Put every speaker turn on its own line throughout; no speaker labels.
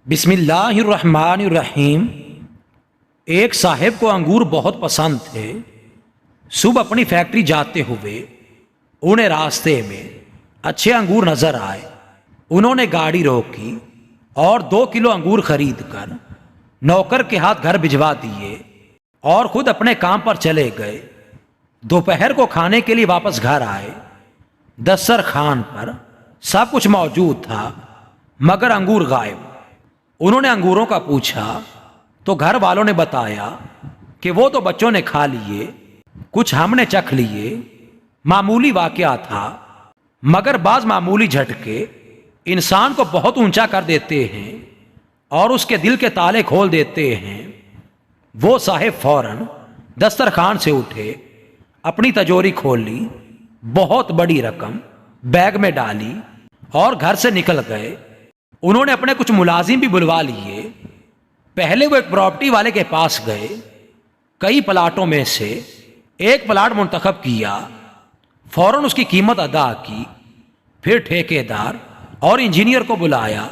بسم اللہ الرحمن الرحیم۔ ایک صاحب کو انگور بہت پسند تھے۔ صبح اپنی فیکٹری جاتے ہوئے انہیں راستے میں اچھے انگور نظر آئے۔ انہوں نے گاڑی روکی اور 2 کلو انگور خرید کر نوکر کے ہاتھ گھر بھجوا دیے اور خود اپنے کام پر چلے گئے۔ دوپہر کو کھانے کے لیے واپس گھر آئے۔ دسترخوان پر سب کچھ موجود تھا مگر انگور غائب۔ انہوں نے انگوروں کا پوچھا تو گھر والوں نے بتایا کہ وہ تو بچوں نے کھا لیے، کچھ ہم نے چکھ لیے۔ معمولی واقعہ تھا مگر بعض معمولی جھٹکے انسان کو بہت اونچا کر دیتے ہیں اور اس کے دل کے تالے کھول دیتے ہیں۔ وہ صاحب فوراً دسترخوان سے اٹھے، اپنی تجوری کھول لی، بہت بڑی رقم بیگ میں ڈالی اور گھر سے نکل گئے۔ انہوں نے اپنے کچھ ملازم بھی بلوا لیے۔ پہلے وہ ایک پراپرٹی والے کے پاس گئے، کئی پلاٹوں میں سے ایک پلاٹ منتخب کیا، فوراً اس کی قیمت ادا کی۔ پھر ٹھیکیدار اور انجینئر کو بلایا،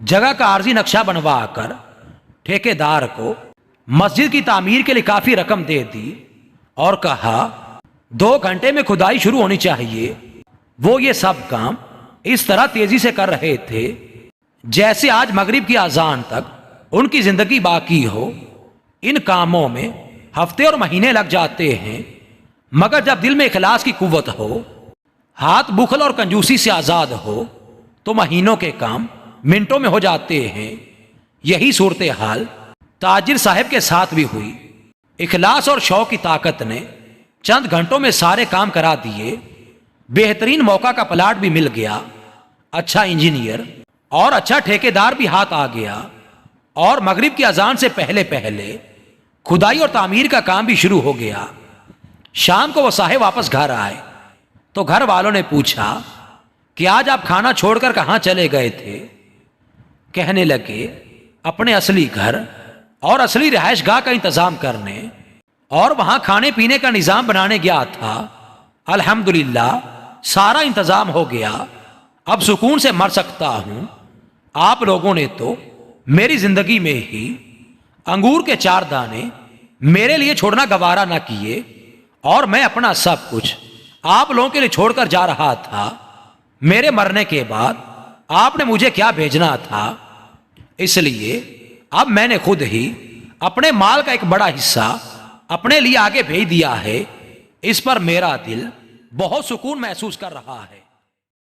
جگہ کا عارضی نقشہ بنوا کر ٹھیکیدار کو مسجد کی تعمیر کے لیے کافی رقم دے دی اور کہا 2 گھنٹے میں کھدائی شروع ہونی چاہیے۔ وہ یہ سب کام اس طرح تیزی سے کر رہے تھے جیسے آج مغرب کی اذان تک ان کی زندگی باقی ہو۔ ان کاموں میں ہفتے اور مہینے لگ جاتے ہیں مگر جب دل میں اخلاص کی قوت ہو، ہاتھ بخل اور کنجوسی سے آزاد ہو تو مہینوں کے کام منٹوں میں ہو جاتے ہیں۔ یہی صورتحال تاجر صاحب کے ساتھ بھی ہوئی۔ اخلاص اور شوق کی طاقت نے چند گھنٹوں میں سارے کام کرا دیے۔ بہترین موقع کا پلاٹ بھی مل گیا، اچھا انجینئر اور اچھا ٹھیکیدار بھی ہاتھ آ گیا اور مغرب کی اذان سے پہلے کھدائی اور تعمیر کا کام بھی شروع ہو گیا۔ شام کو وہ صاحب واپس گھر آئے تو گھر والوں نے پوچھا کہ آج آپ کھانا چھوڑ کر کہاں چلے گئے تھے؟ کہنے لگے اپنے اصلی گھر اور اصلی رہائش گاہ کا انتظام کرنے اور وہاں کھانے پینے کا نظام بنانے گیا تھا۔ الحمدللہ سارا انتظام ہو گیا، اب سکون سے مر سکتا ہوں۔ آپ لوگوں نے تو میری زندگی میں ہی انگور کے 4 دانے میرے لیے چھوڑنا گوارا نہ کیے اور میں اپنا سب کچھ آپ لوگوں کے لیے چھوڑ کر جا رہا تھا۔ میرے مرنے کے بعد آپ نے مجھے کیا بھیجنا تھا؟ اس لیے اب میں نے خود ہی اپنے مال کا ایک بڑا حصہ اپنے لیے آگے بھیج دیا ہے۔ اس پر میرا دل بہت سکون محسوس کر رہا ہے۔